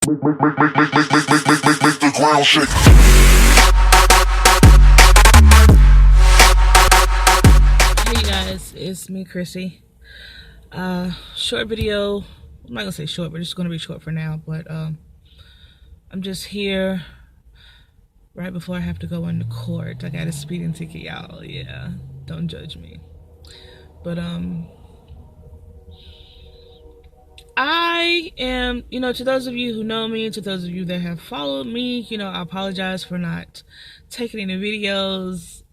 the ground shake. Hey guys, it's me, Chrissy. Short video. I'm not gonna say short, but it's gonna be short for now. But I'm just here right before I have to go into court. I got a speeding ticket, y'all. Yeah, don't judge me. But I am, to those of you who know me, to those of you that have followed me, I apologize for not taking any videos.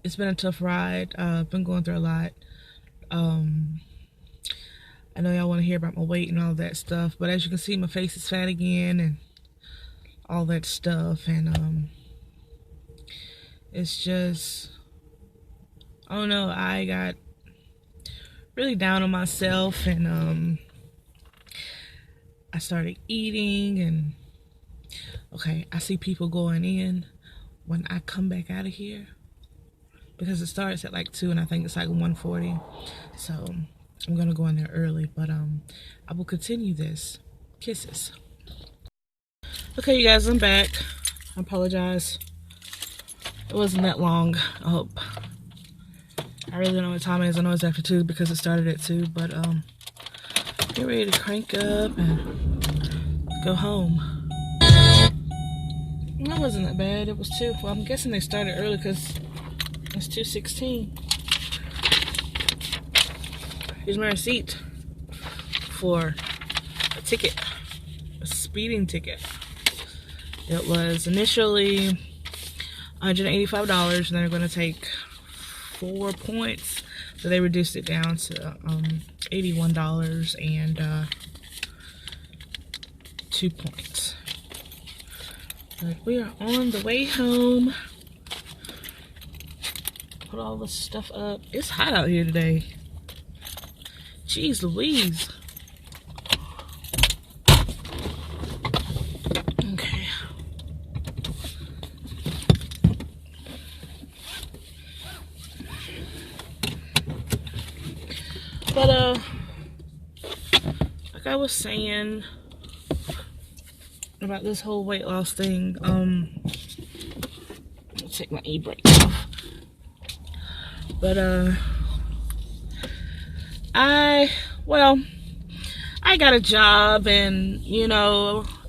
It's been a tough ride. I've been going through a lot. I know y'all want to hear about my weight and all that stuff, but as you can see, my face is fat again and all that stuff. And it's just, I don't know, I got really down on myself, and I started eating, and okay, I see people going in when I come back out of here, because it starts at like 2 and I think it's like 1:40, so I'm gonna go in there early. But I will continue this. Kisses. Okay, you guys, I'm back. I apologize, it wasn't that long. I hope. I really don't know what time it is. I know it's after 2 because it started at 2, but get ready to crank up and go home. That wasn't that bad. It was 2. Well, I'm guessing they started early because it's 2:16. Here's my receipt for a ticket, a speeding ticket. It was initially $185, and they're going to take 4 points, so they reduced it down to $81 and 2 points. But we are on the way home. Put all this stuff up. It's hot out here today. Jeez Louise. Okay. But like I was saying about this whole weight loss thing, I'll take my e-brake off. But I got a job, and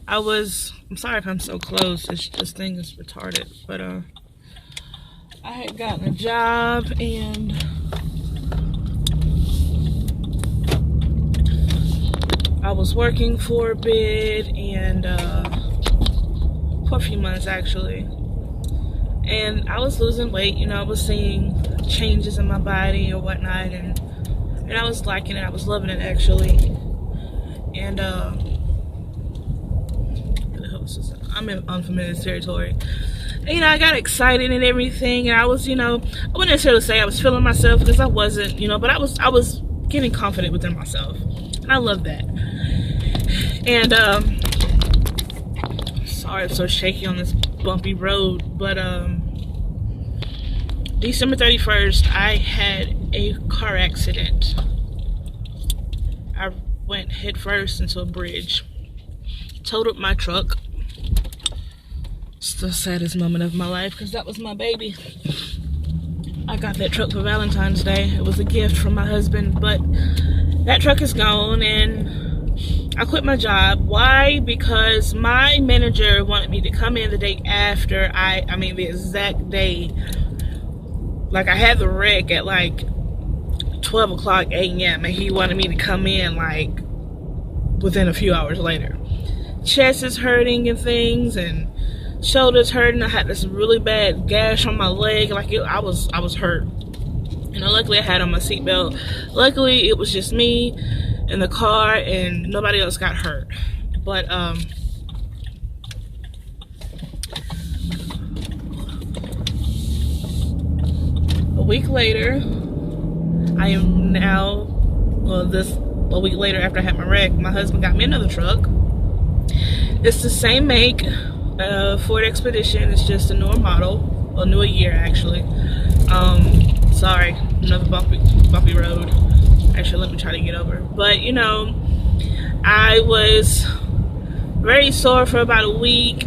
I'm sorry if I'm so close, this thing is retarded, but I had gotten a job, and I was working for a bit, and for a few months actually, and I was losing weight. I was seeing changes in my body or whatnot, and I was liking it. I was loving it actually. And I'm in unfamiliar territory. And, I got excited and everything, and I was, I wouldn't necessarily say I was feeling myself, because I wasn't, but I was getting confident within myself, and I love that. And sorry I'm so shaky on this bumpy road, but December 31st, I had a car accident. I went head first into a bridge, totaled my truck. It's the saddest moment of my life, because that was my baby. I got that truck for Valentine's Day. It was a gift from my husband, but that truck is gone, and I quit my job. Why? Because my manager wanted me to come in the day after the exact day. Like, I had the wreck at like 12 o'clock a.m. and he wanted me to come in like within a few hours later. Chest is hurting and things, and shoulders hurting. I had this really bad gash on my leg. Like, I was hurt. Luckily I had on my seatbelt. Luckily it was just me in the car, and nobody else got hurt. But a week later, I am now, a week later after I had my wreck, my husband got me another truck. It's the same make, Ford Expedition. It's just a newer model, a newer year actually. Sorry, another bumpy road. Actually, let me try to get over. But I was very sore for about a week.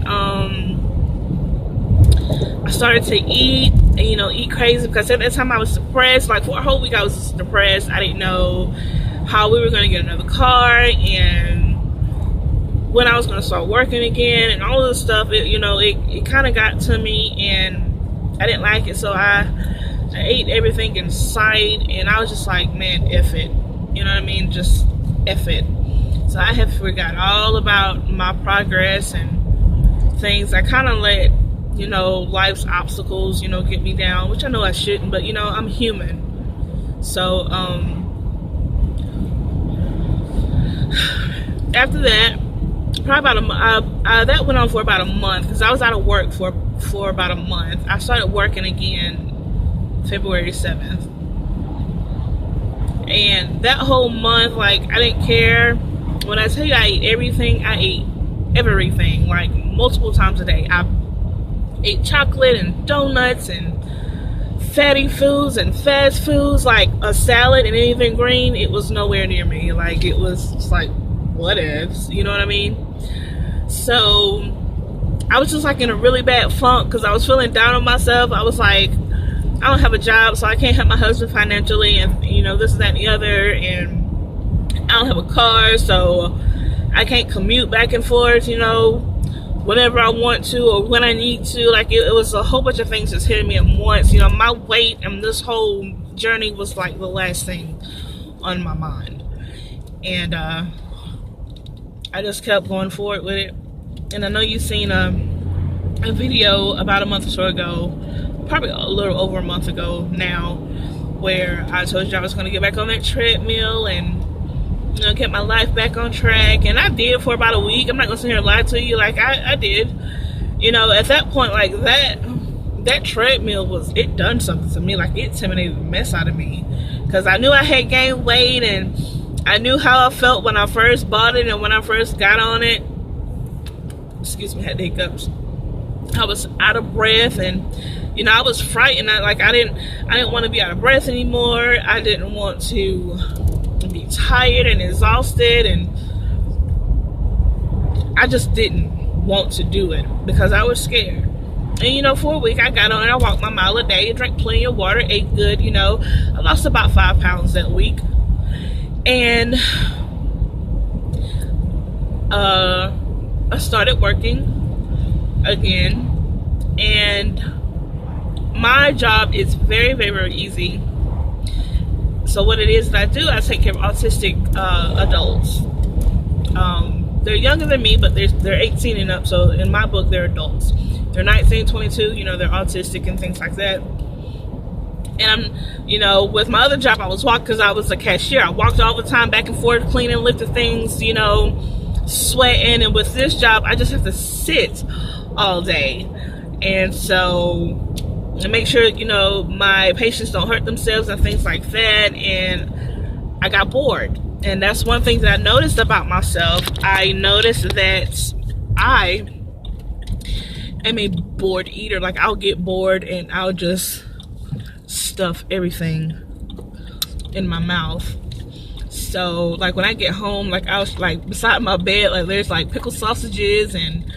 I started to eat, and, eat crazy, because at that time I was depressed. Like, for a whole week I was depressed. I didn't know how we were going to get another car, and when I was going to start working again, and all of this stuff. It kind of got to me, and I didn't like it, so I ate everything in sight, and I was just like, man, F it. You know what I mean? Just F it. So I have forgot all about my progress and things. I kind of let, life's obstacles, get me down, which I know I shouldn't, but, I'm human. So, after that, probably about that went on for about a month, because I was out of work for about a month. I started working again February 7th. And that whole month, like, I didn't care. When I tell you I ate everything, like, multiple times a day. I ate chocolate and donuts and fatty foods and fast foods, like a salad and anything green. It was nowhere near me. Like, it was just like, what ifs, you know what I mean? So I was just like in a really bad funk, because I was feeling down on myself. I was like, I don't have a job, so I can't help my husband financially, and this and that and the other, and I don't have a car, so I can't commute back and forth, whenever I want to or when I need to. Like, it was a whole bunch of things just hitting me at once. My weight and this whole journey was like the last thing on my mind, and I just kept going forward with it. And I know you've seen a video about a month or so ago, probably a little over a month ago now, where I told you I was going to get back on that treadmill and get my life back on track. And I did for about a week. I'm not going to sit here and lie to you. Like, I did. At that point, like, that treadmill it done something to me. Like, it intimidated the mess out of me, because I knew I had gained weight, and I knew how I felt when I first bought it and when I first got on it. Excuse me, I had the hiccups. I was out of breath, and I was frightened. I didn't want to be out of breath anymore. I didn't want to be tired and exhausted, and I just didn't want to do it because I was scared. And for a week I got on it. I walked my mile a day, drank plenty of water, ate good. I lost about 5 pounds that week, and I started working again, and my job is very, very, very easy. So what it is that I do, I take care of autistic adults. They're younger than me, but they're 18 and up, so in my book they're adults. They're 19, 22, they're autistic and things like that. And I'm, with my other job, I was walking, because I was a cashier. I walked all the time back and forth, cleaning, lifting things, sweating. And with this job, I just have to sit all day. And so, to make sure, my patients don't hurt themselves and things like that. And I got bored. And that's one thing that I noticed about myself. I noticed that I am a bored eater. Like, I'll get bored and I'll just stuff everything in my mouth. So, like, when I get home, like, I was, like, beside my bed, like, there's, like, pickled sausages and,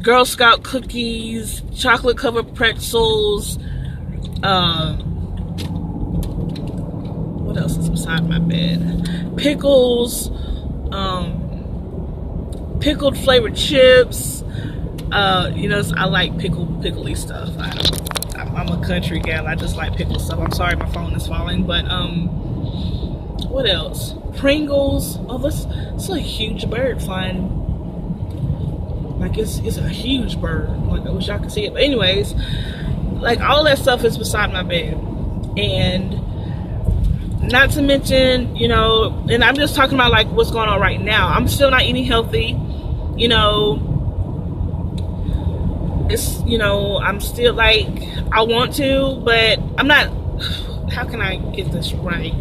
Girl Scout cookies, chocolate covered pretzels, what else is beside my bed? Pickles, pickled flavored chips. I like pickly stuff. I'm a country gal. I just like pickled stuff. I'm sorry, my phone is falling. But what else? Pringles. Oh, it's a huge bird flying. Like, it's a huge bird. Like, I wish y'all could see it. But anyways, like, all that stuff is beside my bed. And not to mention, and I'm just talking about, like, what's going on right now. I'm still not eating healthy. It's, I'm still, like, I want to, but I'm not. How can I get this right?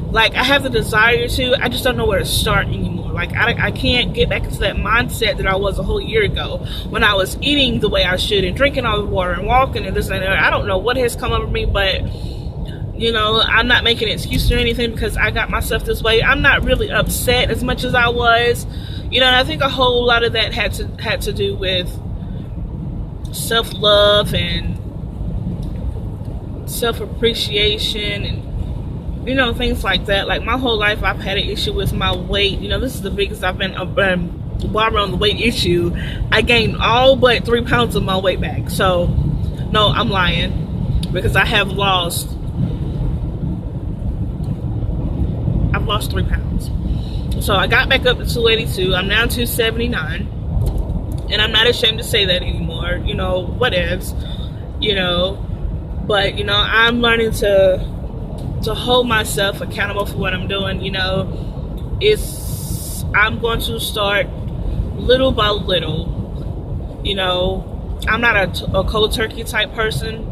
Like, I have the desire to, I just don't know where to start anymore. Like, I can't get back into that mindset that I was a whole year ago when I was eating the way I should and drinking all the water and walking and this and that. I don't know what has come over me, but You know, I'm not making excuses or anything because I got myself this way. I'm not really upset as much as I was. You know, and I think a whole lot of that had to do with self-love and self-appreciation and, you know, things like that. Like, my whole life I've had an issue with my weight. You know, this is the biggest I've been while we're on the weight issue. I gained all but 3 pounds of my weight back. So, no, I'm lying, because I've lost 3 pounds. So I got back up to 282. I'm now 279. And I'm not ashamed to say that anymore. You know, whatevs. You know, but, you know, I'm learning to hold myself accountable for what I'm doing. You know, I'm going to start little by little. You know, I'm not a cold turkey type person.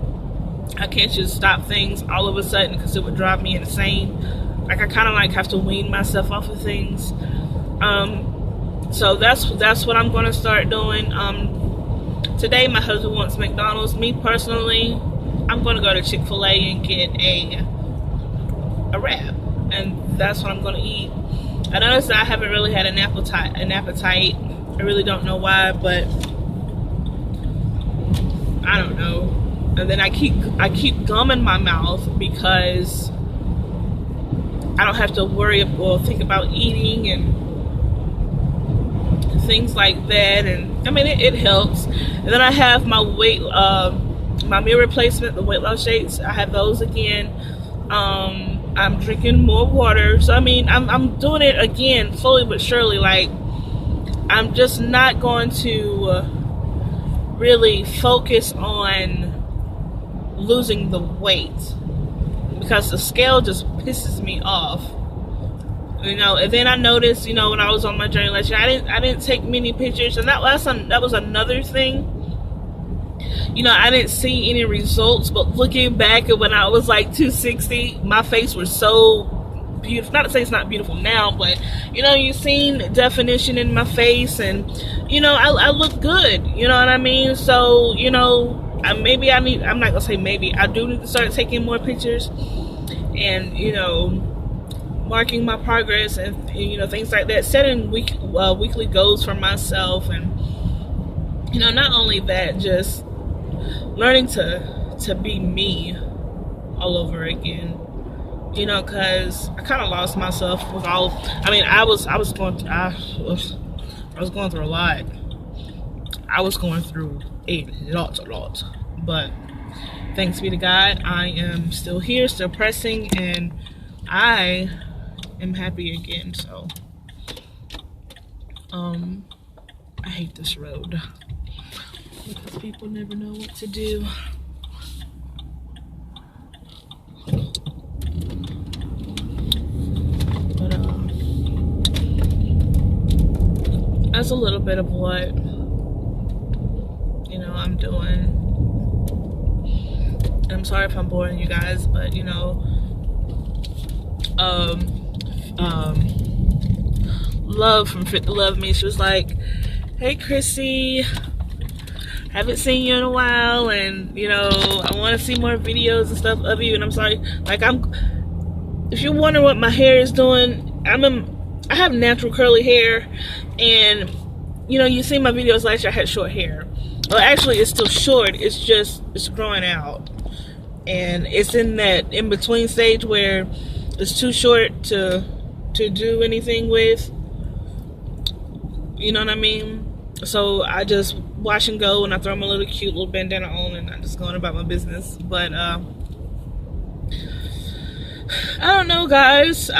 I can't just stop things all of a sudden because it would drive me insane. Like, I kind of like have to wean myself off of things. So that's what I'm going to start doing. Today my husband wants McDonald's. Me personally, I'm going to go to Chick-fil-A and get a wrap, and that's what I'm going to eat. I noticed that I haven't really had an appetite. I really don't know why, but I don't know. And then I keep gum in my mouth because I don't have to worry or think about eating and things like that. And I mean, it helps. And then I have my my meal replacement, the weight loss shakes. I have those again. I'm drinking more water. So I mean, I'm doing it again, slowly but surely. Like, I'm just not going to really focus on losing the weight, because the scale just pisses me off. You know, and then I noticed, you know, when I was on my journey last year, I didn't take many pictures, and that was another thing. You know, I didn't see any results, but looking back at when I was like 260, my face was so beautiful. Not to say it's not beautiful now, but, you know, you've seen definition in my face, and, you know, I look good. You know what I mean? So, you know, I'm not gonna say maybe, I do need to start taking more pictures and, you know, marking my progress and you know, things like that, setting weekly goals for myself. And, you know, not only that, just learning to be me all over again, you know, because I kind of lost myself with I was going through a lot. I was going through a lot, but thanks be to God, I am still here, still pressing, and I am happy again. So I hate this road because people never know what to do. But that's a little bit of what, you know, I'm doing. I'm sorry if I'm boring you guys, but, you know, Love from Fit to Love Me, she was like, hey Chrissy, haven't seen you in a while, and, you know, I want to see more videos and stuff of you. And I'm sorry, like, if you're wondering what my hair is doing, I have natural curly hair, and, you know, you see my videos last year, I had short hair. Well, actually, it's still short, it's growing out, and it's in that in-between stage where it's too short to do anything with, you know what I mean? So I just wash and go, and I throw my cute little bandana on, and I'm just going about my business. But I don't know, guys,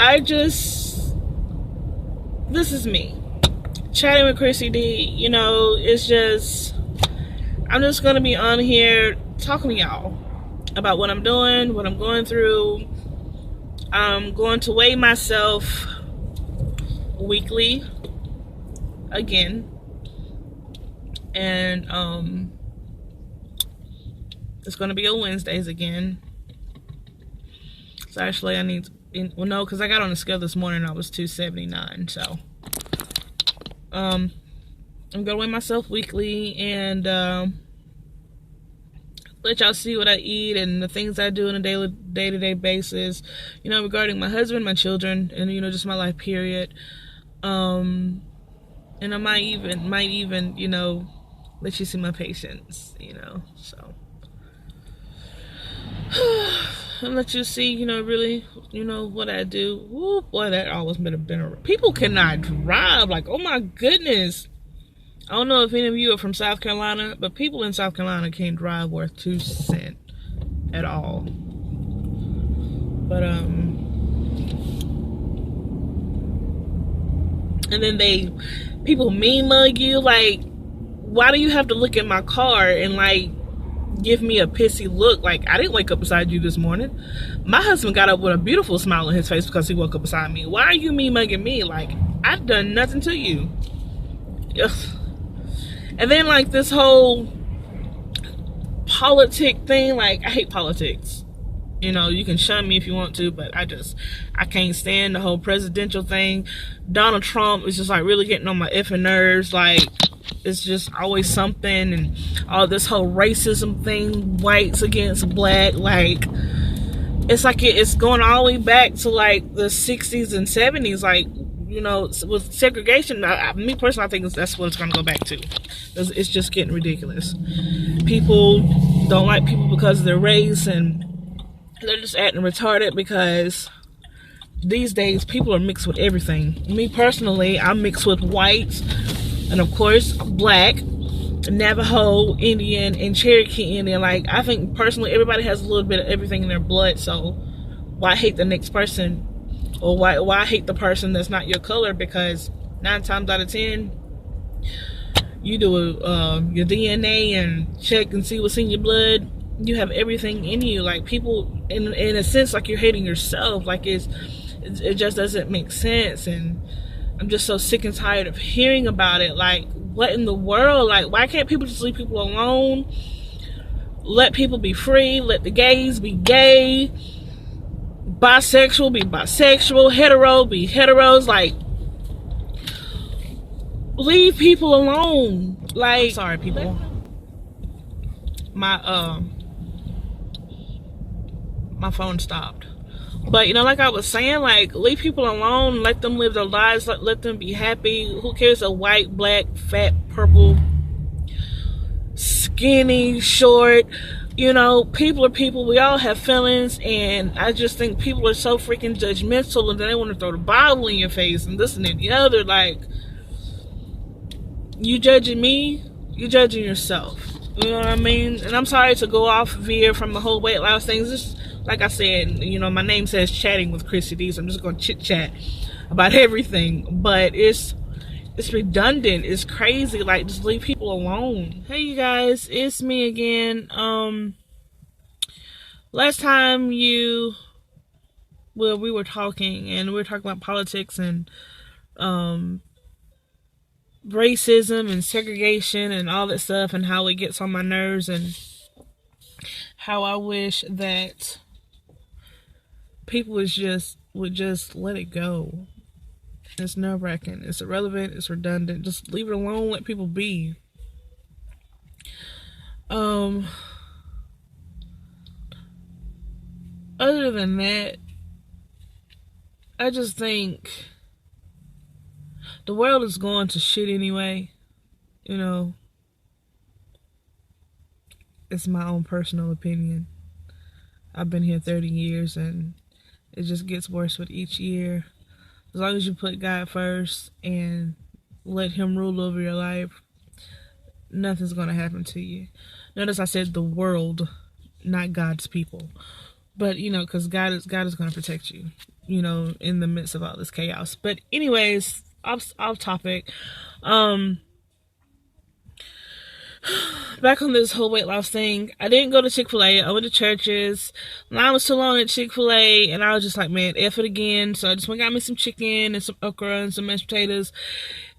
this is me chatting with Chrissy D. You know, it's just, I'm just gonna be on here talking to y'all about what I'm doing, what I'm going through. I'm going to weigh myself weekly again, and it's going to be on Wednesdays again. So actually I need, well, no, because I got on the scale this morning, I was 279. So I'm going to weigh myself weekly, and let y'all see what I eat and the things I do on a day-to-day basis, you know, regarding my husband, my children, and, you know, just my life period. And I might even, you know, let you see my patients, you know, so. And let you see, you know, really, you know, what I do. Woo, boy, that always been a people cannot drive, like, oh my goodness. I don't know if any of you are from South Carolina, but people in South Carolina can't drive worth 2 cents at all. But and then people mean mug you, like, why do you have to look at my car and like give me a pissy look? Like, I didn't wake up beside you this morning. My husband got up with a beautiful smile on his face because he woke up beside me. Why are you mean mugging me? Like, I've done nothing to you. Ugh. And then like this whole politic thing, like, I hate politics. You know, you can shun me if you want to, but I can't stand the whole presidential thing. Donald Trump is just like really getting on my effing nerves. Like, it's just always something, and all this whole racism thing, whites against black, like, it's like it's going all the way back to like the 60s and 70s, like, you know, with segregation. Me personally, I think that's what it's going to go back to. It's just getting ridiculous. People don't like people because of their race, and they're just acting retarded because these days people are mixed with everything. Me personally, I'm mixed with whites, and of course black, Navajo, Indian, and Cherokee Indian. Like, I think personally everybody has a little bit of everything in their blood, so why hate the next person? Or why hate the person that's not your color? Because 9 times out of 10, you do your DNA and check and see what's in your blood. You have everything in you. Like, people, in a sense, like, you're hating yourself. Like, it just doesn't make sense. And I'm just so sick and tired of hearing about it. Like, what in the world? Like, why can't people just leave people alone? Let people be free. Let the gays be gay. Bisexual be bisexual. Hetero be heteros. Like, leave people alone. Like, I'm sorry, people. My phone stopped. But, you know, like I was saying, like, leave people alone. Let them live their lives. Let them be happy. Who cares? A white, black, fat, purple, skinny, short. You know, people are people. We all have feelings. And I just think people are so freaking judgmental, and then they want to throw the Bible in your face and this and that and the other. Like, you judging me, you judging yourself. You know what I mean? And I'm sorry to go off veer from the whole weight loss things. Just like I said, you know, my name says chatting with Chrissy D, so I'm just going to chit chat about everything. But it's redundant. It's crazy. Like, just leave people alone. Hey, you guys, it's me again. Last time we were talking, and we were talking about politics and racism and segregation and all that stuff, and how it gets on my nerves, and how I wish that people would just let it go. It's nerve-wracking. It's irrelevant. It's redundant. Just leave it alone. Let people be. Other than that, I just think the world is going to shit anyway. You know, it's my own personal opinion. I've been here 30 years, and it just gets worse with each year. As long as you put God first and let Him rule over your life, nothing's going to happen to you. Notice I said the world, not God's people. But, you know, because God is going to protect you, you know, in the midst of all this chaos. But anyways, off topic. Back on this whole weight loss thing, I didn't go to Chick-fil-A. I went to churches. Line was too long at Chick-fil-A, and I was just like, man, F it again. So I just went and got me some chicken and some okra and some mashed potatoes.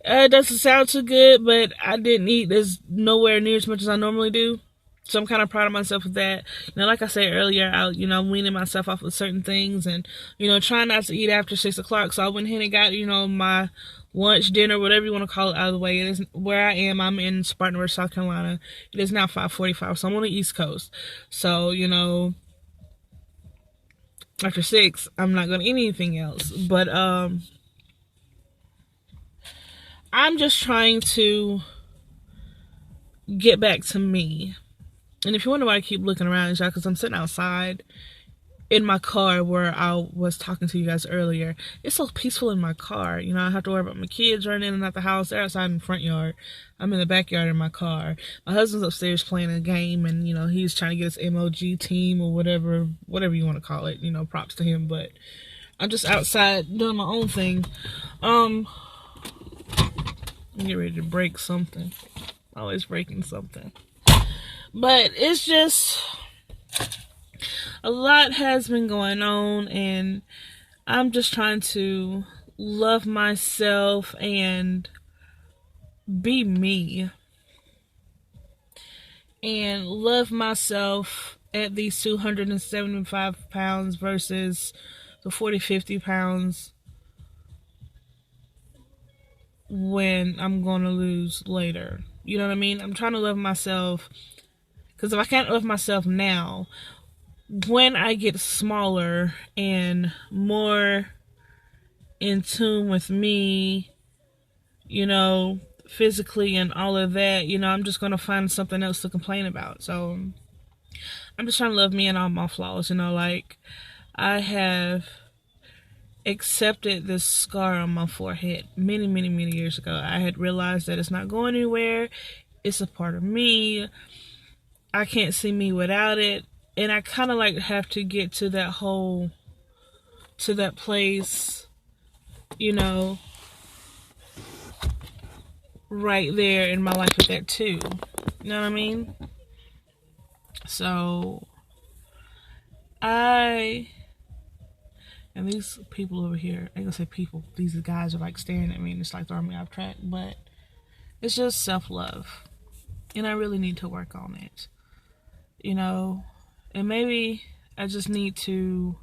It doesn't sound too good, but I didn't eat as nowhere near as much as I normally do. So I'm kind of proud of myself with that. Like I said earlier, I'm weaning myself off of certain things and, trying not to eat after 6 o'clock. So I went ahead and got, my lunch, dinner, whatever you want to call it, out of the way. It is where I am. I'm in Spartanburg, South Carolina. It is now 5:45, so I'm on the East Coast. So, after 6, I'm not going to eat anything else. But I'm just trying to get back to me. And if you wonder why I keep looking around, it's because I'm sitting outside in my car where I was talking to you guys earlier. It's so peaceful in my car. I don't have to worry about my kids running in and out the house. They're outside in the front yard. I'm in the backyard in my car. My husband's upstairs playing a game, and, he's trying to get his MLG team or whatever you want to call it. Props to him. But I'm just outside doing my own thing. I'm getting ready to break something. Always breaking something. But it's just, a lot has been going on, and I'm just trying to love myself and be me. And love myself at these 275 pounds versus the 40, 50 pounds when I'm going to lose later. You know what I mean? I'm trying to love myself, because if I can't love myself now, when I get smaller and more in tune with me, physically and all of that, I'm just going to find something else to complain about. So I'm just trying to love me and all my flaws. Like, I have accepted this scar on my forehead many, many, many years ago. I had realized that it's not going anywhere. It's a part of me. I can't see me without it. And I kind of have to get to that place, right there in my life with that too. You know what I mean? So, and these people over here, I ain't gonna say people, these guys are staring at me and it's throwing me off track, but it's just self-love. And I really need to work on it. And maybe I just need to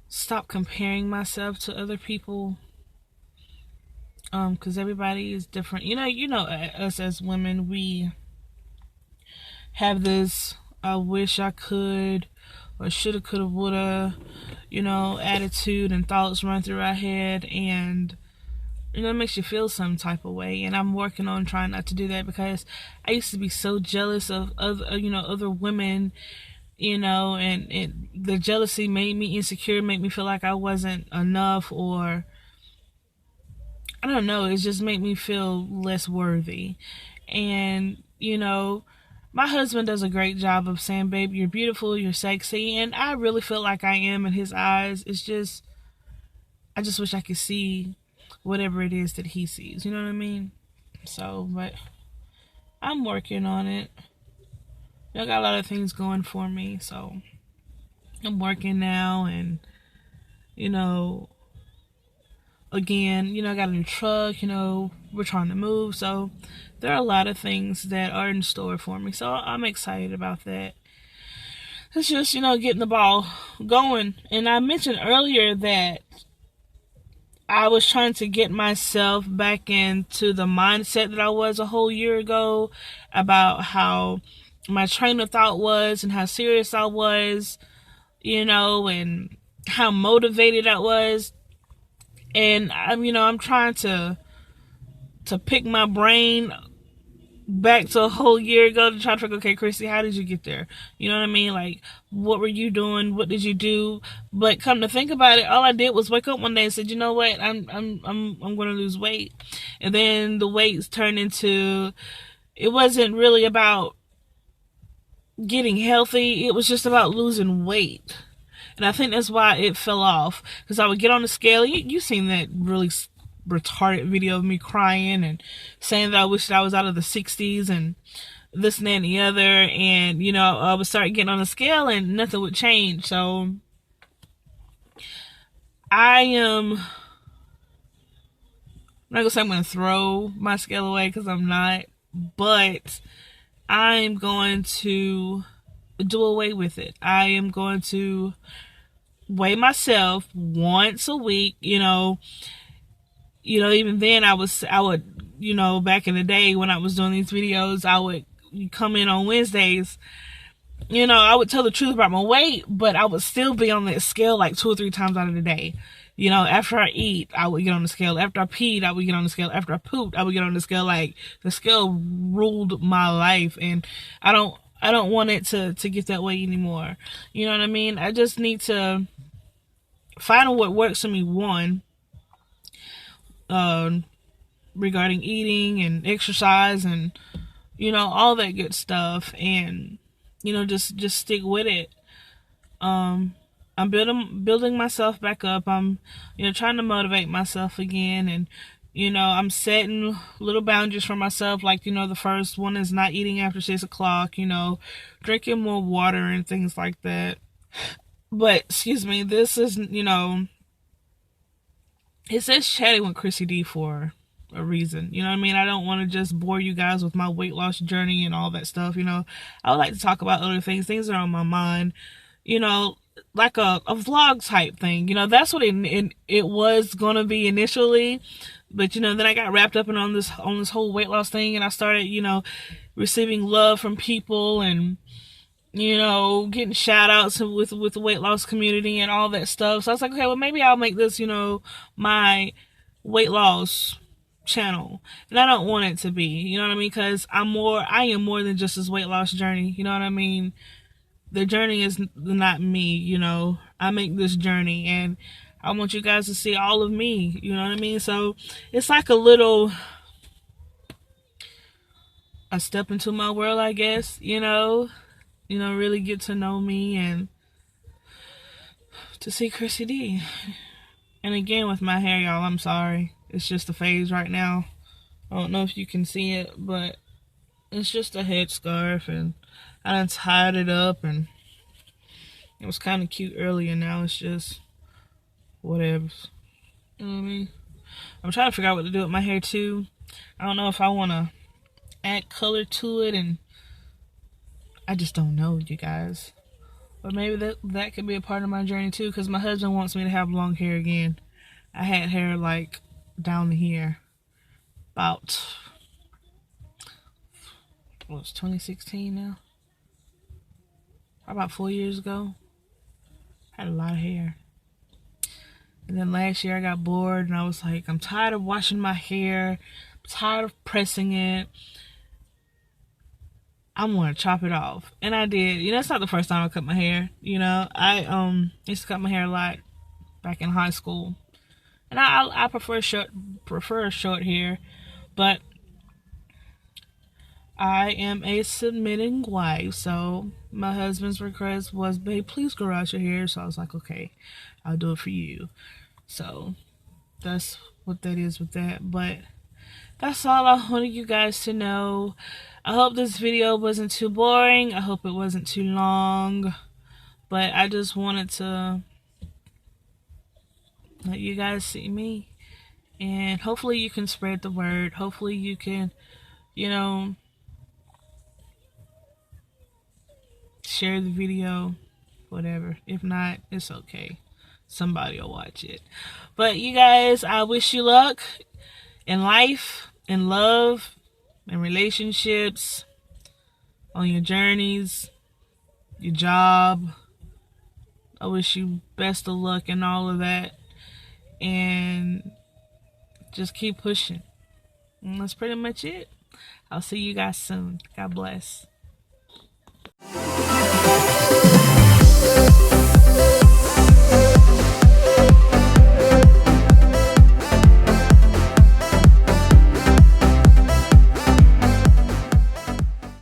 stop comparing myself to other people. Because everybody is different. Us as women, we have this I wish I could, or shoulda, coulda, woulda, attitude and thoughts run through our head, and it makes you feel some type of way. And I'm working on trying not to do that, because I used to be so jealous of other women, and the jealousy made me insecure, made me feel like I wasn't enough, or I don't know, it just made me feel less worthy. And, my husband does a great job of saying, babe, you're beautiful, you're sexy, and I really feel like I am in his eyes. It's just, I just wish I could see whatever it is that he sees, you know what I mean? So, but I'm working on it. I got a lot of things going for me, so I'm working now, and, again, I got a new truck, we're trying to move, so there are a lot of things that are in store for me, so I'm excited about that. It's just, getting the ball going. And I mentioned earlier that I was trying to get myself back into the mindset that I was a whole year ago, about how my train of thought was and how serious I was, and how motivated I was. And I'm trying to pick my brain back to a whole year ago to try to figure, okay, Chrissy, how did you get there? You know what I mean? What were you doing? What did you do? But come to think about it, all I did was wake up one day and said, you know what? I'm going to lose weight. And then the weights turned into, it wasn't really about getting healthy. It was just about losing weight. And I think that's why it fell off. Because I would get on the scale. You seen that really retarded video of me crying and saying that I wish that I was out of the 60s and this and that and the other. And, I would start getting on the scale and nothing would change. So I am not gonna say I'm gonna throw my scale away, because I'm not, but I'm going to do away with it. I am going to weigh myself once a week. Even then I would, back in the day when I was doing these videos, I would come in on Wednesdays. I would tell the truth about my weight, but I would still be on that scale like 2 or 3 times out of the day. After I eat, I would get on the scale. After I peed, I would get on the scale. After I pooped, I would get on the scale. Like, the scale ruled my life, and I don't want it to get that way anymore. You know what I mean? I just need to find what works for me, one, regarding eating and exercise and, all that good stuff, and, just stick with it. I'm building myself back up. I'm, trying to motivate myself again, and, I'm setting little boundaries for myself. Like, the first one is not eating after 6 o'clock, drinking more water and things like that. But, excuse me, this is, it says chatting with Chrissy D for a reason. You know what I mean? I don't want to just bore you guys with my weight loss journey and all that stuff. I would like to talk about other things that are on my mind, like a vlog type thing. That's what it was going to be initially. But, then I got wrapped up on this whole weight loss thing, and I started, receiving love from people, and, getting shout outs with the weight loss community and all that stuff. So I was like, okay, well, maybe I'll make this, my weight loss channel. And I don't want it to be, you know what I mean? Because I am more than just this weight loss journey. You know what I mean? The journey is not me, I make this journey, and I want you guys to see all of me, you know what I mean? So it's like a step into my world, I guess, really get to know me and to see Chrissy D. And again, with my hair, y'all, I'm sorry. It's just a phase right now. I don't know if you can see it, but it's just a headscarf, and I done tied it up, and it was kind of cute earlier. Now it's just whatever. You know what I mean? I'm trying to figure out what to do with my hair too. I don't know if I want to add color to it, and I just don't know, you guys. But maybe that could be a part of my journey too, because my husband wants me to have long hair again. I had hair like down here about, what's 2016 now? About 4 years ago. I had a lot of hair. And then last year I got bored, and I was like, I'm tired of washing my hair. I'm tired of pressing it. I'm gonna chop it off. And I did. It's not the first time I cut my hair. I used to cut my hair a lot back in high school. And I prefer short hair. But I am a submitting wife, so my husband's request was, babe, please grow out your hair. So I was like, okay, I'll do it for you. So that's what that is with that. But that's all I wanted you guys to know. I hope this video wasn't too boring. I hope it wasn't too long. But I just wanted to let you guys see me. And hopefully you can spread the word. Hopefully you can, share the video, whatever. If not, it's okay. Somebody will watch it. But you guys, I wish you luck in life, in love, in relationships, on your journeys, your job. I wish you best of luck in all of that. And just keep pushing. And that's pretty much it. I'll see you guys soon. God bless.